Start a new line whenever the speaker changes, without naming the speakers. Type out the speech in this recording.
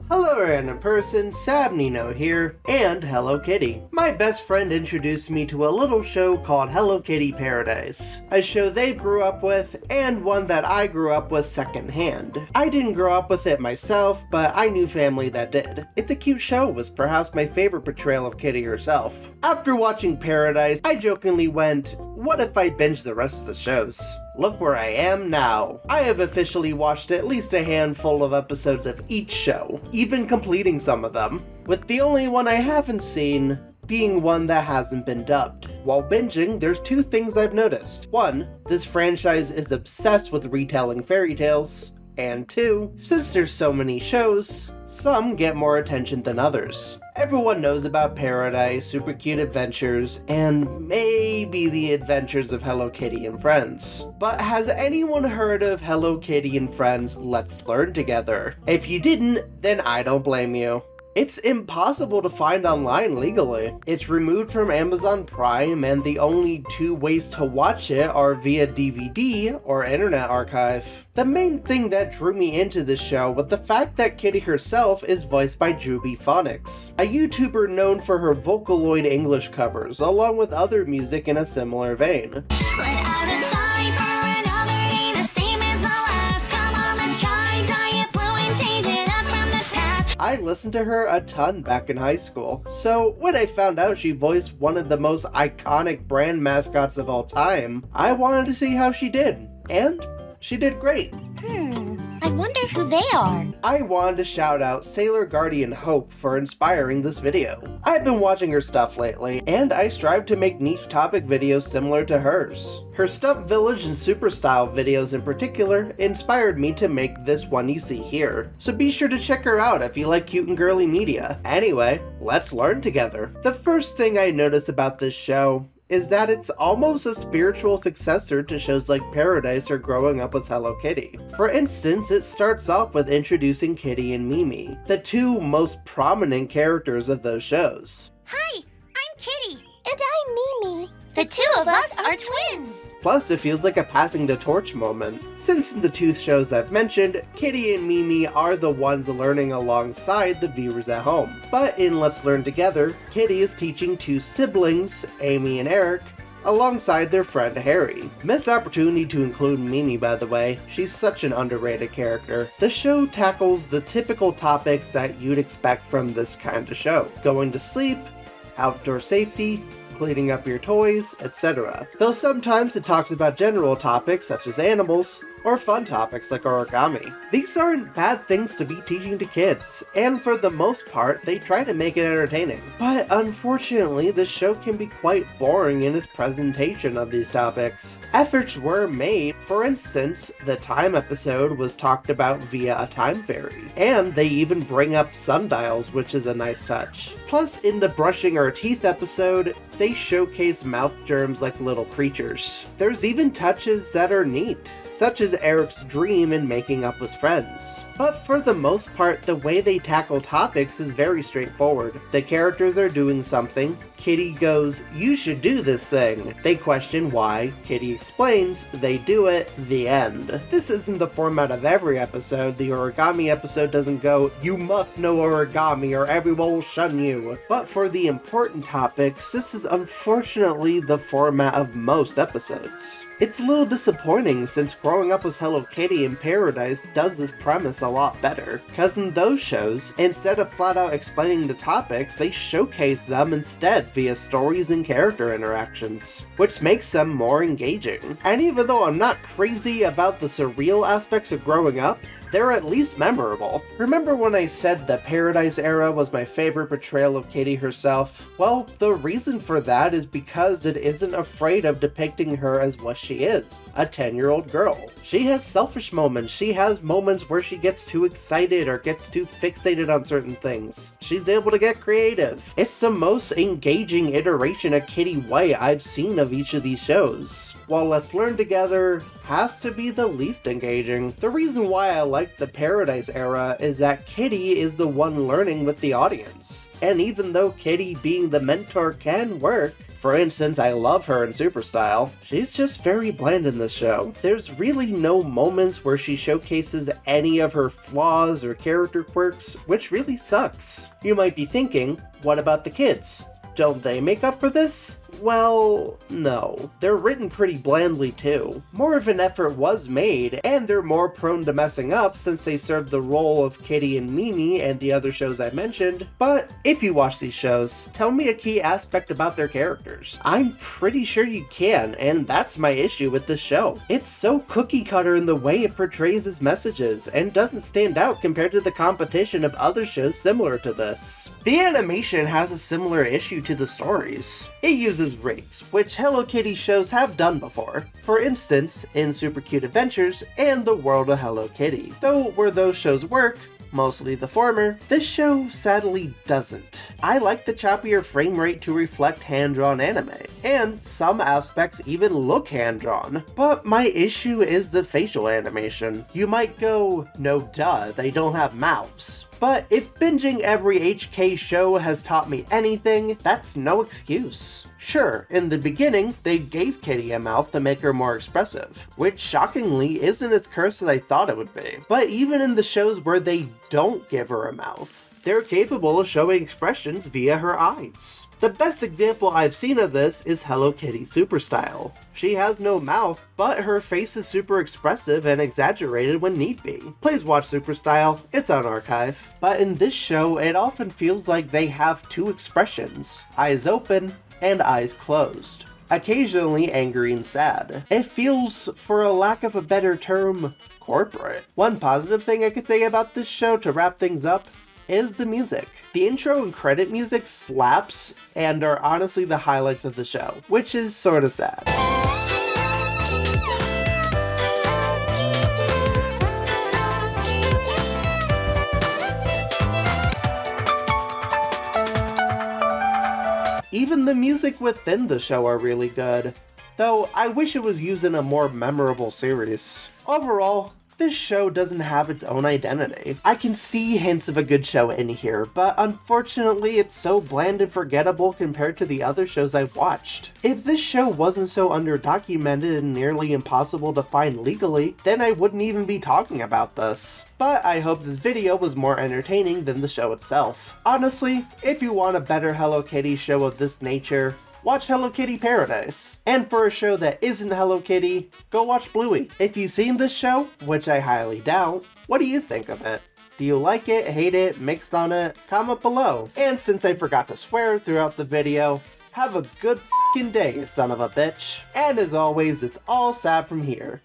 Hello random person, Sab Nino here, and Hello Kitty. My best friend introduced me to a little show called Hello Kitty Paradise, a show they grew up with, and one that I grew up with secondhand. I didn't grow up with it myself, but I knew family that did. It's a cute show, was perhaps my favorite portrayal of Kitty herself. After watching Paradise, I jokingly went, what if I binge the rest of the shows? Look where I am now. I have officially watched at least a handful of episodes of each show, even completing some of them, with the only one I haven't seen being one that hasn't been dubbed. While binging, there's two things I've noticed. One, this franchise is obsessed with retelling fairy tales. And two, since there's so many shows, some get more attention than others. Everyone knows about Paradise, Super Cute Adventures, and maybe the Adventures of Hello Kitty and Friends. But has anyone heard of Hello Kitty and Friends Let's Learn Together? If you didn't, then I don't blame you. It's impossible to find online legally. It's removed from Amazon Prime, and the only two ways to watch it are via DVD or Internet Archive. The main thing that drew me into this show was the fact that Kitty herself is voiced by Juby Phonics, a YouTuber known for her Vocaloid English covers, along with other music in a similar vein. I listened to her a ton back in high school, so when I found out she voiced one of the most iconic brand mascots of all time, I wanted to see how she did, and she did great.
I wonder who they are.
I wanted to shout out Sailor Guardian Hope for inspiring this video. I've been watching her stuff lately, and I strive to make niche topic videos similar to hers. Her Stuff Village and Super Style videos in particular inspired me to make this one you see here, so be sure to check her out if you like cute and girly media. Anyway, let's learn together. The first thing I noticed about this show is that it's almost a spiritual successor to shows like Paradise or Growing Up with Hello Kitty. For instance, it starts off with introducing Kitty and Mimi, the two most prominent characters of those shows.
Hi, I'm Kitty. And I'm Mimi. The two of us are twins.
Plus, it feels like a passing the torch moment, since in the two shows I've mentioned, Kitty and Mimi are the ones learning alongside the viewers at home. But in Let's Learn Together, Kitty is teaching two siblings, Amy and Eric, alongside their friend Harry. Missed opportunity to include Mimi, by the way. She's such an underrated character. The show tackles the typical topics that you'd expect from this kind of show. Going to sleep, outdoor safety, cleaning up your toys, etc. Though sometimes it talks about general topics such as animals, or fun topics like origami. These aren't bad things to be teaching to kids, and for the most part, they try to make it entertaining. But unfortunately, the show can be quite boring in its presentation of these topics. Efforts were made. For instance, the time episode was talked about via a time fairy, and they even bring up sundials, which is a nice touch. Plus, in the brushing our teeth episode, they showcase mouth germs like little creatures. There's even touches that are neat, such as Eric's dream in making up with friends. But for the most part, the way they tackle topics is very straightforward. The characters are doing something, Kitty goes, "You should do this thing." They question why, Kitty explains, they do it, the end. This isn't the format of every episode. The origami episode doesn't go, "You must know origami or everyone will shun you." But for the important topics, this is unfortunately the format of most episodes. It's a little disappointing since Growing Up with Hello Kitty and Paradise does this premise a lot better, cause in those shows, instead of flat out explaining the topics, they showcase them instead via stories and character interactions, which makes them more engaging. And even though I'm not crazy about the surreal aspects of Growing Up, they're at least memorable. Remember when I said the Paradise era was my favorite portrayal of Kitty herself? Well, the reason for that is because it isn't afraid of depicting her as what she is, a 10-year-old girl. She has selfish moments, she has moments where she gets too excited or gets too fixated on certain things. She's able to get creative. It's the most engaging iteration of Kitty White I've seen of each of these shows, while Let's Learn Together has to be the least engaging. The reason why I like the Paradise era is that Kitty is the one learning with the audience. And even though Kitty being the mentor can work, For instance, I love her in Super Style. She's just very bland in this show. There's really no moments where she showcases any of her flaws or character quirks, which really sucks. You might be thinking, what about the kids? Don't they make up for this? Well, no. They're written pretty blandly too. More of an effort was made, and they're more prone to messing up since they serve the role of Kitty and Mimi and the other shows I mentioned, but if you watch these shows, tell me a key aspect about their characters. I'm pretty sure you can, and that's my issue with this show. It's so cookie cutter in the way it portrays its messages, and doesn't stand out compared to the competition of other shows similar to this. The animation has a similar issue to the stories. It uses rigs, which Hello Kitty shows have done before. For instance, in Super Cute Adventures and The World of Hello Kitty. Though where those shows work, mostly the former, this show sadly doesn't. I like the choppier frame rate to reflect hand-drawn anime, and some aspects even look hand-drawn. But my issue is the facial animation. You might go, no duh, they don't have mouths. But if binging every HK show has taught me anything, that's no excuse. Sure, in the beginning, they gave Kitty a mouth to make her more expressive, which shockingly isn't as cursed as I thought it would be. But even in the shows where they don't give her a mouth, they're capable of showing expressions via her eyes. The best example I've seen of this is Hello Kitty Super Style. She has no mouth, but her face is super expressive and exaggerated when need be. Please watch Super Style, it's on archive. But in this show, it often feels like they have two expressions, eyes open and eyes closed. Occasionally angry and sad. It feels, for a lack of a better term, corporate. One positive thing I could say about this show to wrap things up is the music. The intro and credit music slaps and are honestly the highlights of the show, which is sorta sad. Even the music within the show are really good, though I wish it was used in a more memorable series. Overall, this show doesn't have its own identity. I can see hints of a good show in here, but unfortunately it's so bland and forgettable compared to the other shows I've watched. If this show wasn't so underdocumented and nearly impossible to find legally, then I wouldn't even be talking about this. But I hope this video was more entertaining than the show itself. Honestly, if you want a better Hello Kitty show of this nature, watch Hello Kitty Paradise. And for a show that isn't Hello Kitty, go watch Bluey. If you've seen this show, which I highly doubt, what do you think of it? Do you like it, hate it, mixed on it? Comment below. And since I forgot to swear throughout the video, have a good f***ing day, you son of a bitch. And as always, it's all Sab from here.